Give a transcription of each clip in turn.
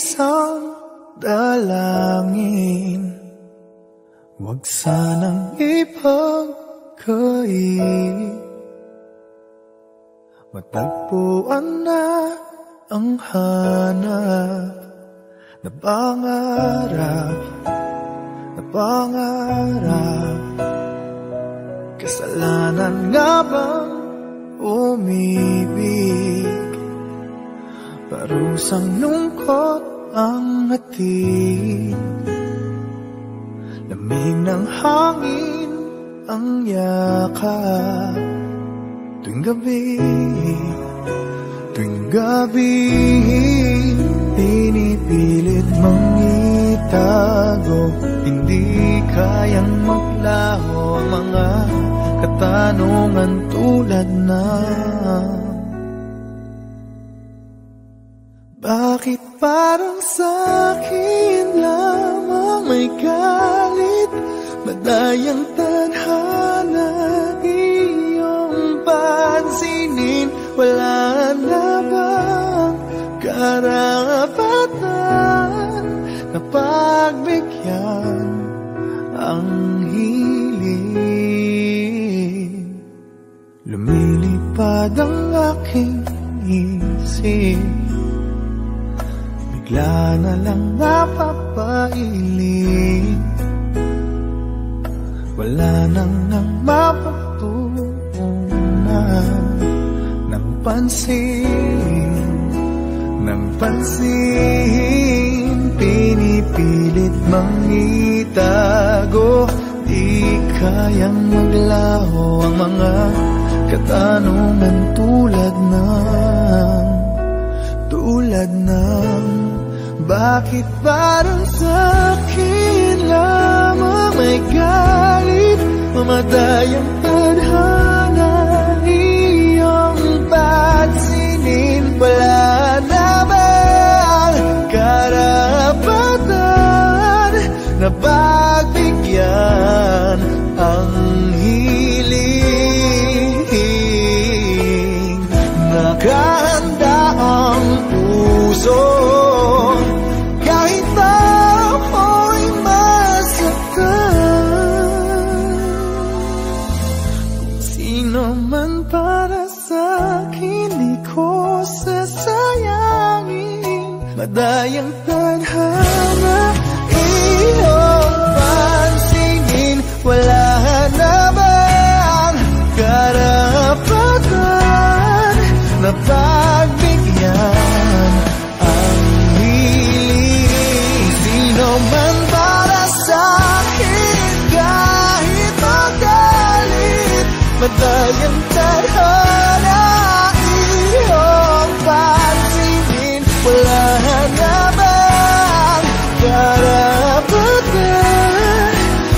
isang dalangin, huwag sanang ipagkait. Matagpuan na ang hanap na pangarap, na pangarap. Kasalanan nga bang umibig? Parusang lungkot ang hatid, lamig ng hangin ang yakap. Tuwing gabi, pinipilit mong itago. Hindi kayang maglaho ang mga katanungan tulad na: bakit parang sa'kin lamang may galit? Madayang tadhana iyong pansinin. Wala na bang karapatan na pagbigyan ang hiling? Lumilipad ang aking isip, bigla na lang napapailing. Wala nang mapatutunan ng pansin, pinipilit mang itago. Di kayang maglaho ang mga katanungan tulad ng bakit parang sa'kin lamang may galit? Mamadayang tadhana iyong pansinin. Wala na bang karapatan na pagbigyan ang hiling? Nakahanda ang puso kahit ako'y masaktan. Kung sino man para sa'kin di ko sasayangin. Madayang tadhana iyong pansinin. Wala na bang karapatan na pagbigyan ang hiling? Sino man para sa'kin kahit magalit. Madayang tadhana iyong pansinin. Wala na bang karapatan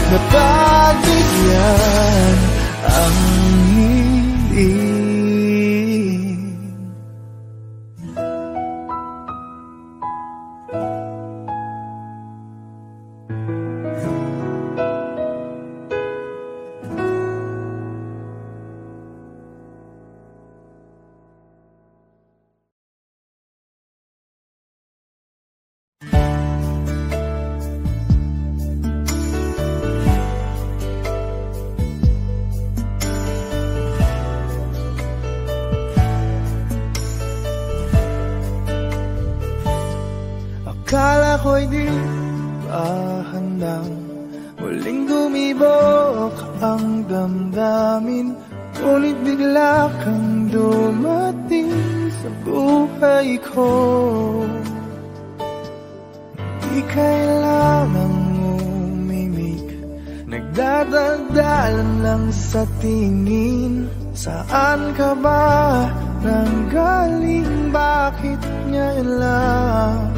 na pagbigyan ang hiling? Akala ko'y di pa handang muling gumibok ang damdamin. Ngunit bigla kang dumating sa buhay ko. Di kailangang umimik, nagdadaldalan lang sa tingin. Saan ka ba nanggaling? Bakit ngayon lang?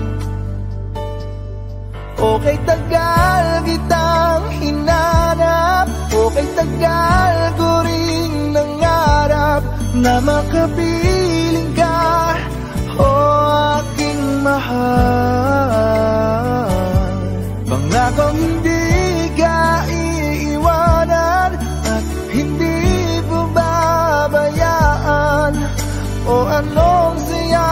Okay, tagal kitang hinanap. Okay, tagal ko ring nangarap na makapiling ka, o aking mahal. Pangakong hindi ka iiwanan at hindi babayaan. O anong saya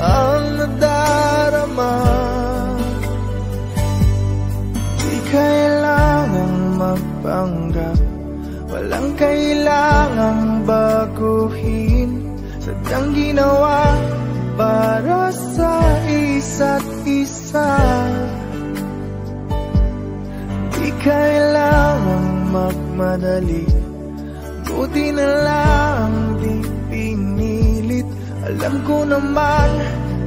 ang nadarama kailangang magmadali, buti na lang di pinilit. Alam ko naman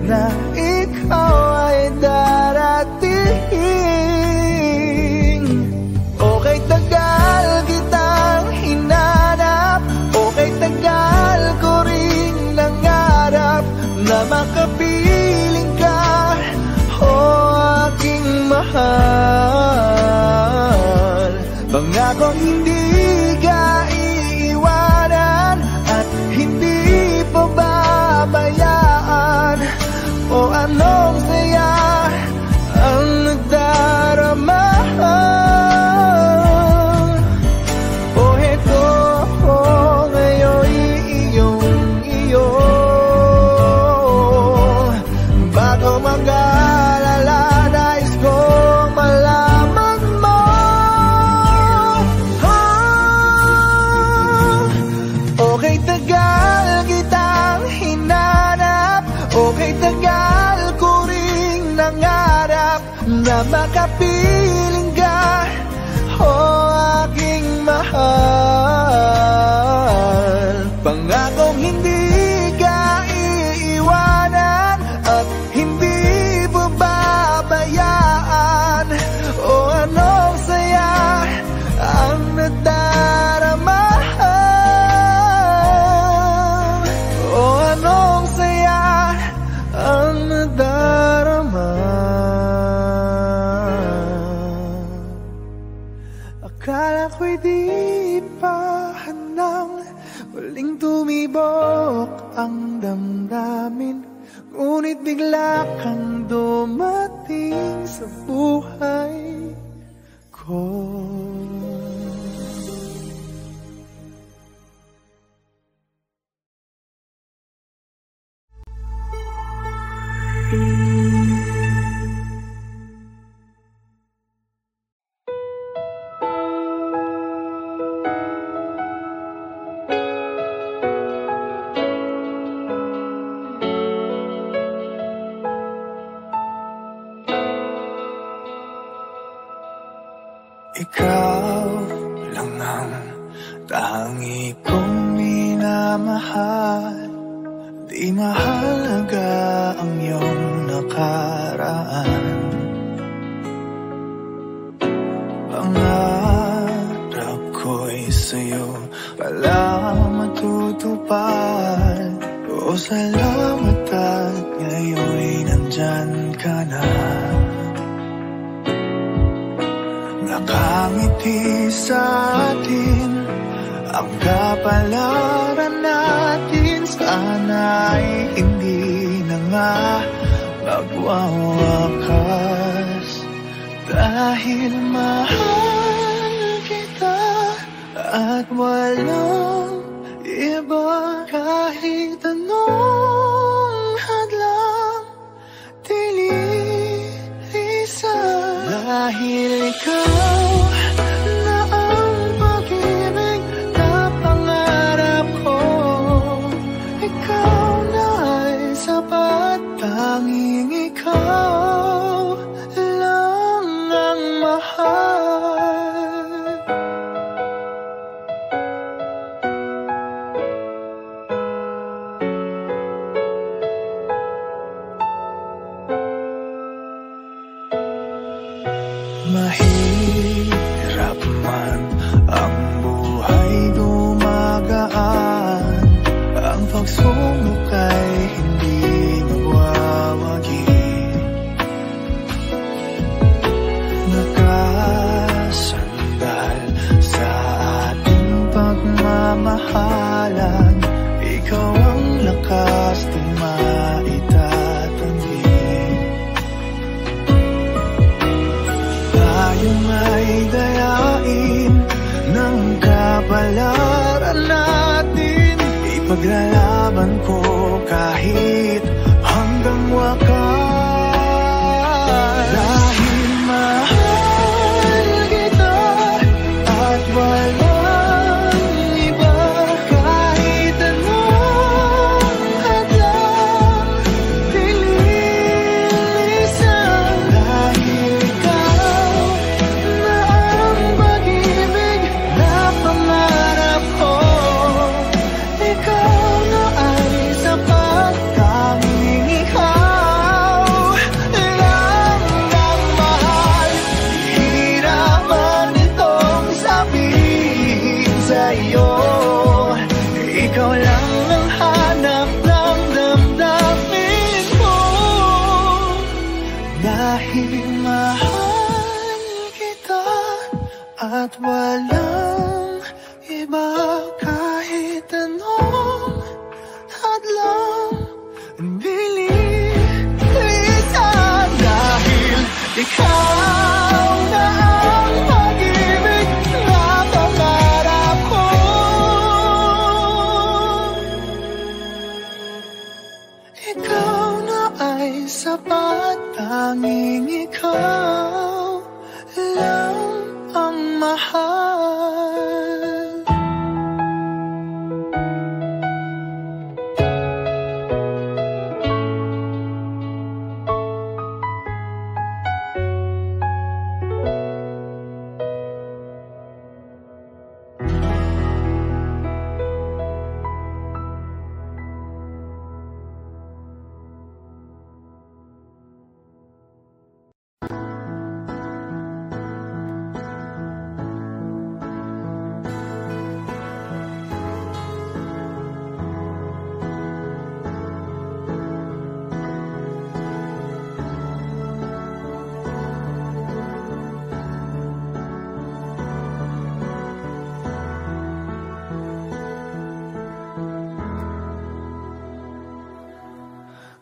na ikaw ay darating. Okay, tagal kitang hinanap, okay, tagal ko rin nangarap na makapiling ka, aking mahal. Pangakong hindi ka iiwanan at hindi pababayaan. O anong saya ang nagdarama. O heto ko ngayon iyo. Bago mag-alala, nais kong malaman mo. Okay, tagal kitang hinanap, okay, tagal ko ring nangarap na makapiling ka, aking mahal. Pangakong hindi ka iiwanan at hindi babayaan. O anong saya ang nadarama. O anong saya ang nadarama. Akala ko'y di pa handang muling tumibok ang damdamin, ngunit bigla kang dumating sa buhay ko. Ikaw lang ang tangi kong minamahal. Di mahalaga ang iyong nakaraan. Pangarap ko'y sa'yo pala matutupad. O salamat at ngayon'y nandyan ka na. Nakangiti sa atin ang kapalaran natin. Sana'y hindi na nga magwawakas, dahil mahal kita at walang iba. Kahit anong hadlang tilisan, dahil ikaw na ang pag-ibig na pangarap ko. Ikaw na ay sapat, tanging ikaw lang ang mahal. Mahirap man ang buhay, dumagaan. Ang pagsubok ay hindi magwawagi. Nakasandal sa ating pagmamahalan. Ikaw ang lakas ng maitatanggi. Tayong ay dayain ng kapalaran natin. Ipaglalaban ko kahit hanggang wakas. Dahil mahal kita at walang iba. Kahit anong hadlang tilisan, dahil ikaw na ang at walang iba kahit anong hadlang ang bilisan dahil ikaw na ang pag-ibig na pangarap ko. Ikaw na ay sapat, tanging ikaw lang ang mahal.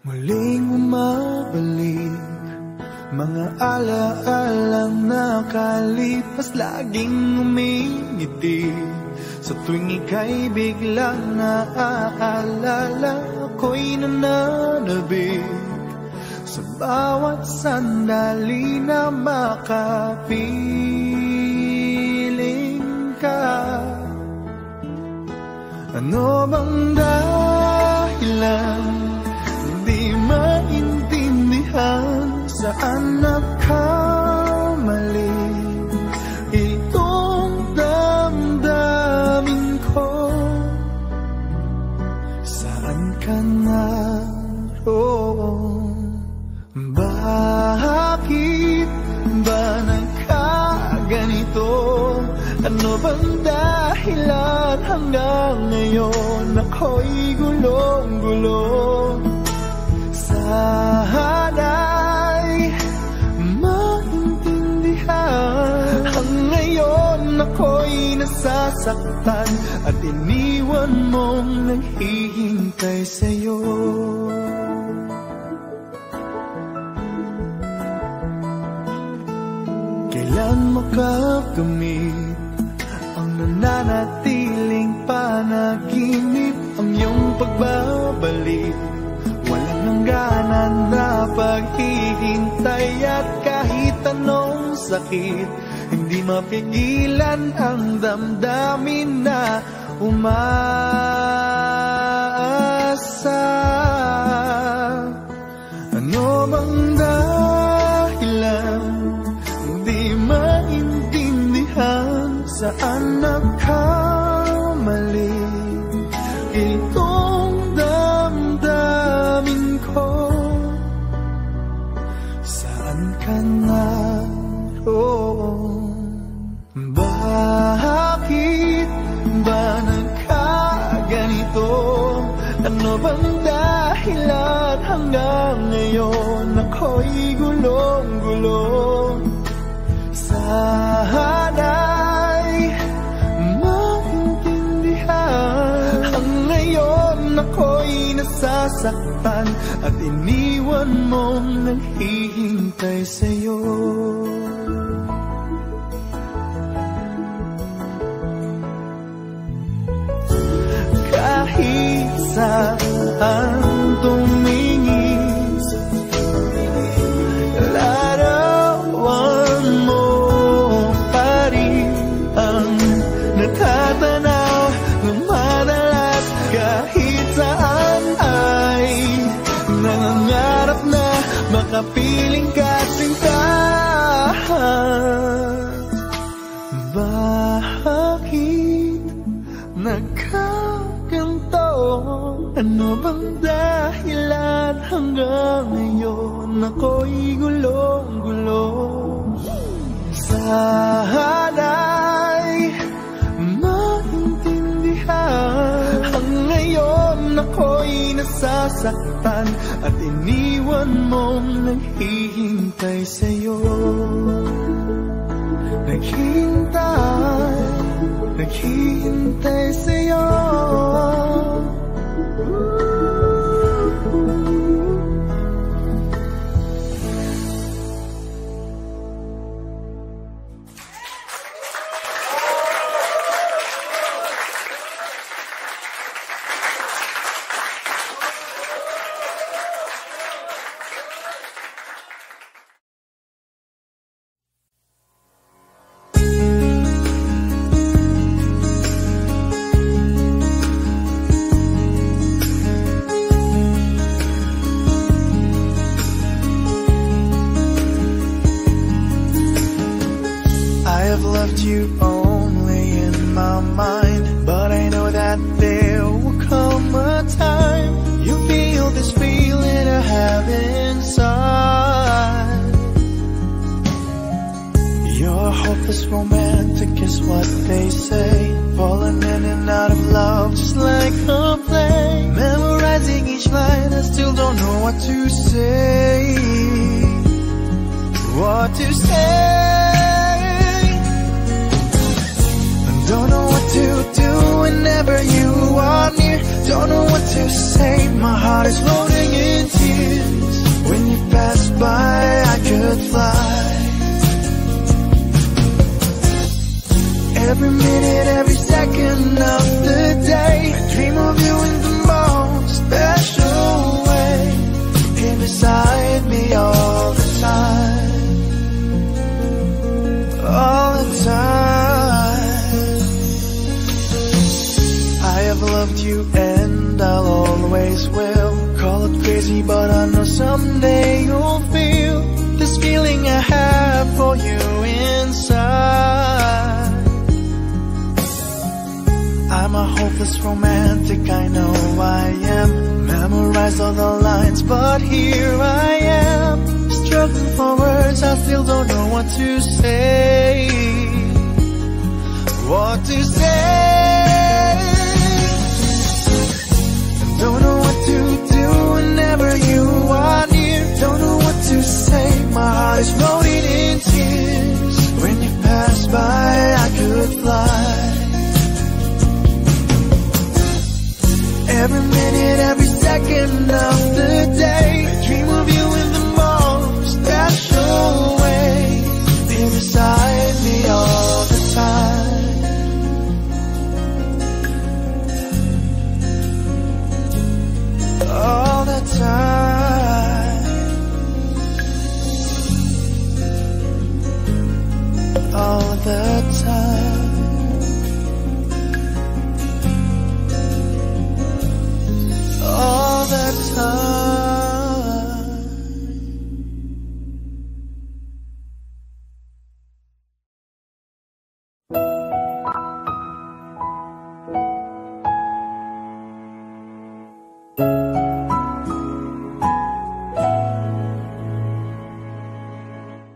Muling bumabalik mga alaalang nakalipas, laging umingiti sa tuwing ika'y biglang naaalala. Ako'y nananabik sa bawat sandali na makapiling ka. Ano bang dahilan di maintindihan, saan nagkamali itong damdamin ko? Saan ka naroon? Bakit ba nagkaganito? Ano bang dahilan hanggang ngayon ako'y gulong-gulong? Sana'y maintindihan. Ang ngayon ako'y nasasaktan at iniwan mong naghihintay sa'yo. Kailan makakamit ang nananatiling panaginip, ang iyong pagbabalik? Walang hangganan na paghihintay at kahit anong sakit, hindi mapigilan ang damdamin na umaasa. Ano bang dahilan di maintindihan, saan nagkamali itong damdamin ko? Saan ka naroon? Bakit ba nagkaganito? Ano bang dahilan hanggang ngayon ako'y gulong-gulong? Sana'y maintindihan. Ang ngayon ako'y nasasaktan at iniwan mong naghihintay sa'yo. Kahit saan tumingin, larawan mo pa rin ang natatanaw ng madalas. Kahit saan ay nangangarap na makapiling ka, sinta. Bakit nagkaganto? Ano bang dahilan hanggang ngayon ako'y gulong-gulong? Sana'y maintindihan. Ang ngayon ako'y nasasaktan at iniwan mong naghihintay sa'yo. Naghihintay naghihintay sa'yo.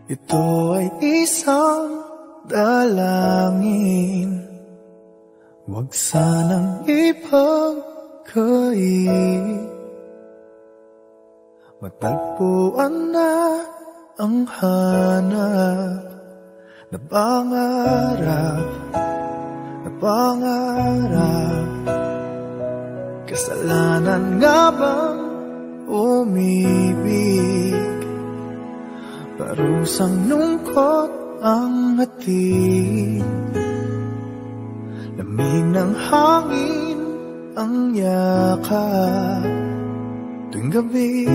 Ito ay isang dalangin, huwag sanang ipagkait. Matagpuan na ang hanap na pangarap, na pangarap. Kasalanan nga bang umibig? Parusang lungkot ang hatid, lamig ng hangin ang yakap. Tuwing gabi,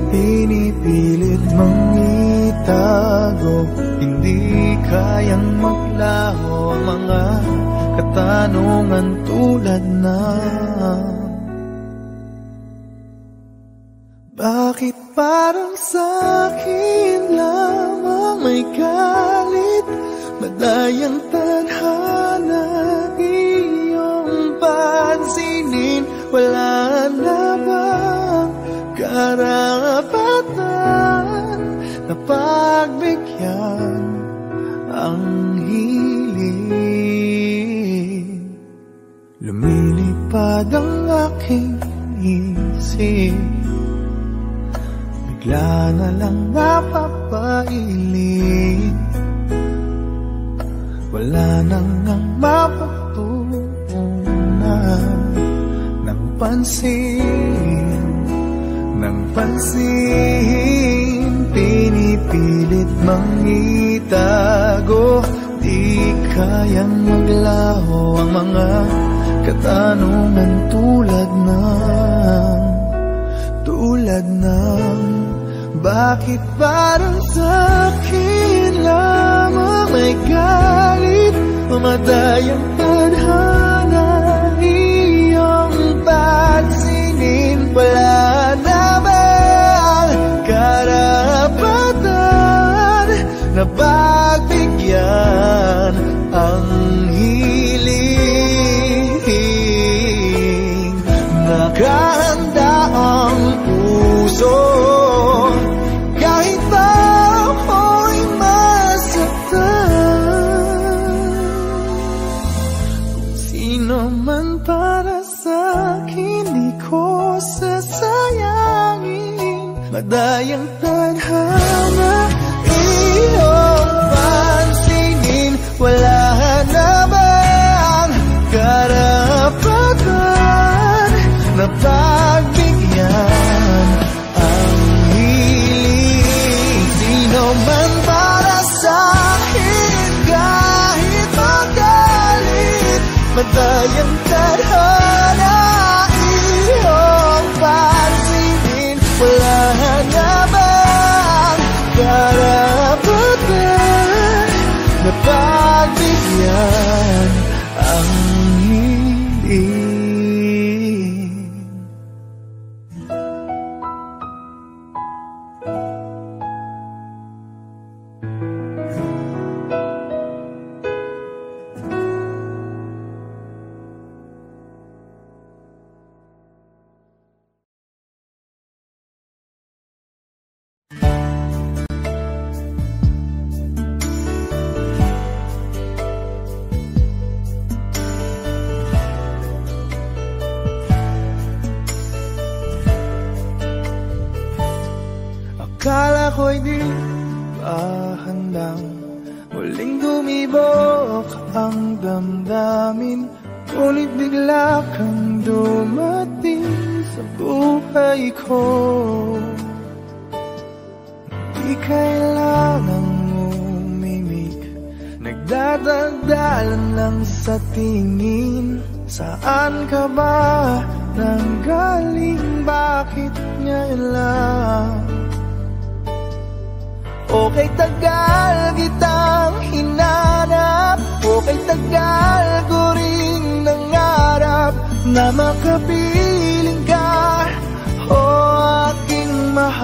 pinipilit mang itago, hindi kayang maglaho ang mga katanungan tulad ng bakit parang sa'kin lamang may galit, madayang tadhana iyong pansinin? Wala na bang karapatan na pagbigyan ang hiling? Lumilipad ang aking isip, bigla na lang napapailing. wala nang ang mapagtuunan ng pansin, ng pansin. Pinipilit mang itago, di kayang maglaho ang mga katanungan tulad ng bakit parang sa'kin lamang may galit, mamatayang tadhana, iyong pansinin. Wala naman karapatan na pagbigyan ang hiling. Nakahanda ang puso kahit pa ako'y masaktan. Kung sino man para sa'kin, di ko sasayangin. Madayang tadhana, iyong pansinin. Wala namang karapatan na pagbigyan ang hiling. Sino man para sa'kin, kahit magalit, madayang tadhana, iyong pansinin. Wala namang karapatan na pagbigyan ang hiling. Akala ko'y di ba handang muling dumibok ang damdamin, ngunit bigla kang dumating sa buhay ko. Di kailangang umimik, nagdadagdalan lang sa tingin. Saan ka ba nanggaling? Bakit ngayon lang? Okay, tagal kitang hinanap, okay, tagal ko ring nangarap na makapiling ka, o aking mahal.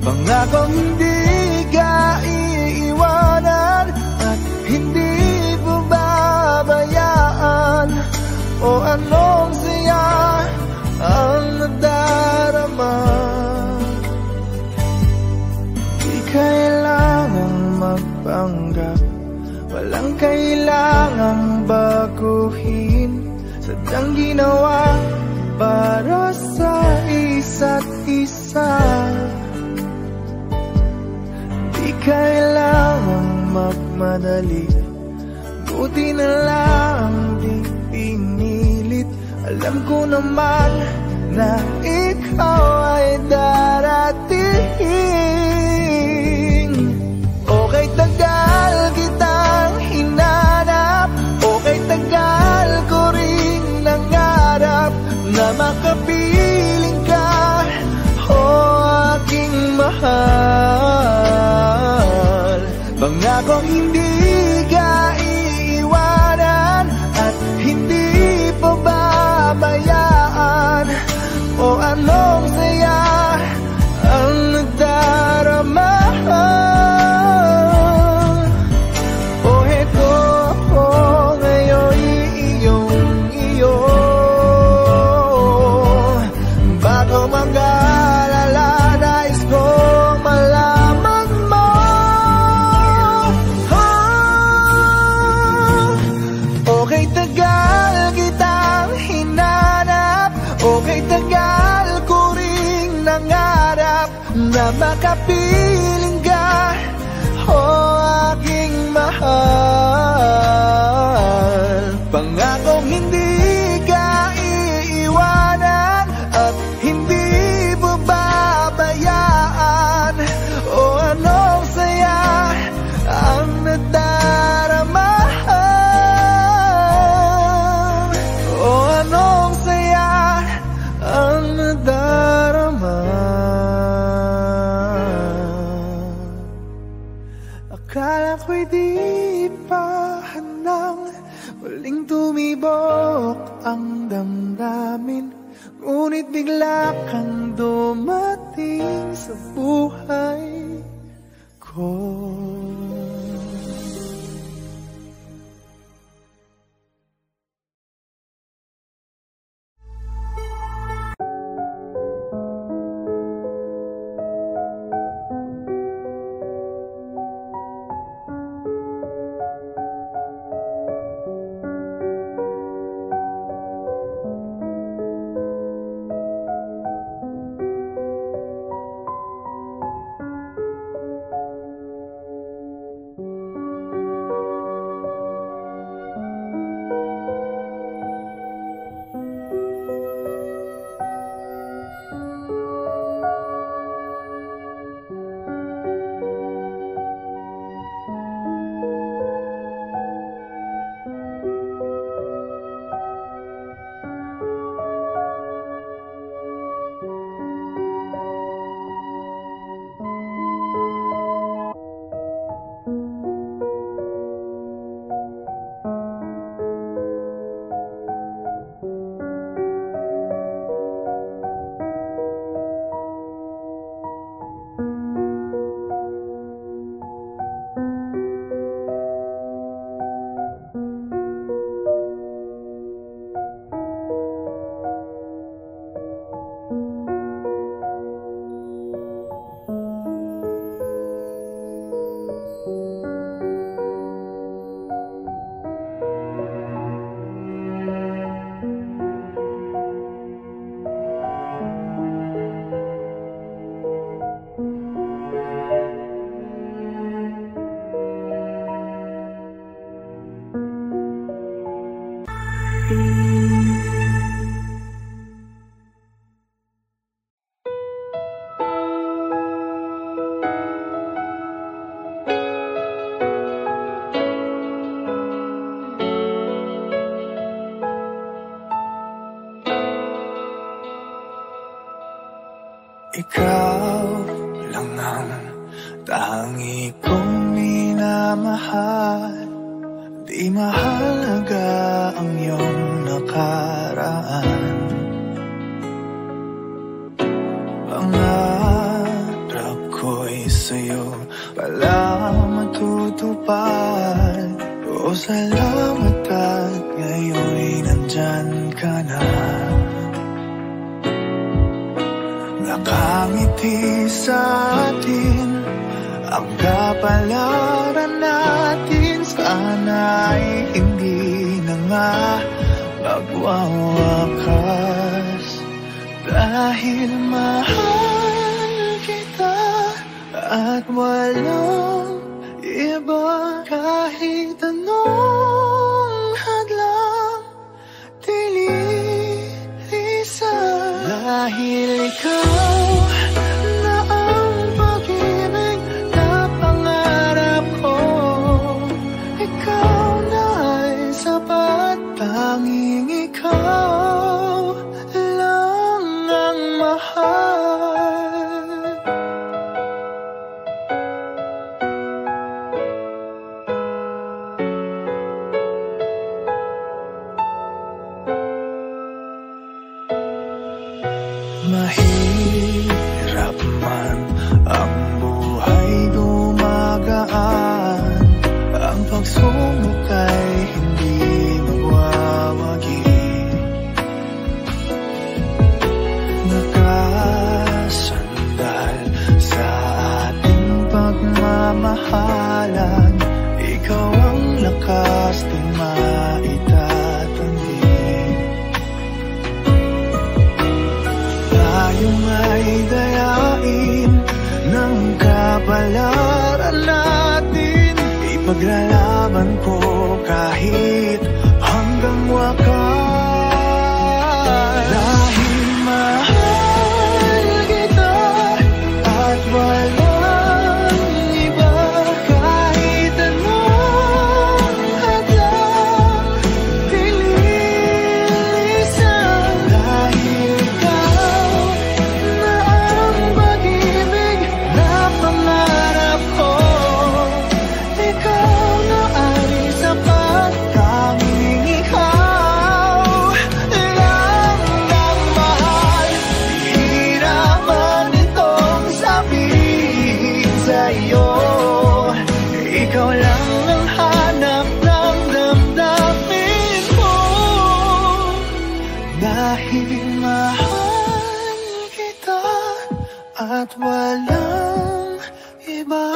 Pangakong hindi ka iiwanan at hindi mo babayaan, o anong saya ang nadarama. Kailangang magpanggap, walang kailangang baguhin, sadyang ginawa para sa isa't isa. Di kailangang magmadali, buti na lang di pinilit. Alam ko naman na ikaw ay darating. Okay, tagal kitang hinanap, okay, tagal ko ring nangarap na makapiling ka, o aking mahal. Pangakong hindi ka iiwanan at hindi pa babayaan, o anong saya ang nagdarama. O heto ako ngayon, iyong bago mag-alala, nais kong malaman mo. Okay, tagal kitang hinanap, okay, tagal ko ring nangarap na makapiling ka, o mahal. Pangakong hindi ka iiwanan at hindi babayaan. O anong saya ang nadarama, o anong saya ang nadarama. Akala ko'y di pa handang muling tumibok ang damdamin, ngunit bigla kang dumating sa buhay ko. Ikaw lang ang tangi kong minamahal. Di mahalaga ang iyong nakaraan. Pangarap ko'y sa'yo pala matutupad. O salamat at ngayon'y nandyan ka na. Nakangiti sa atin ang kapalaran natin. Sana'y hindi na nga magwawakas. Dahil mahal kita at walang iba. Kahit anong hadlang dililisan. Dahil ikaw na ang pag-ibig na pangarap ko. Ikaw na ay sapat. Tanging ikaw lang ang mahal. Mahirap man ang buhay dumagaan. Ang pagsubok ay hindi magwawagi. Nakasandal sa ating pagmamahalan. Ikaw ang lakas di maitatanggi. Tayo ay dayain ng kapalaran natin. Paglalaban ko kahit hanggang wakas. Dahil mahal kita at walang iba, kahit anong hadlang lilisan. Dahil ikaw na ang pag-ibig na pangarap ko, ikaw na ay sapat, tanging ikaw lang ang mahal. Hirapan itong sabihin sa'yo, ikaw lang ang hanap ng damdamin ko. Dahil mahal kita at walang iba.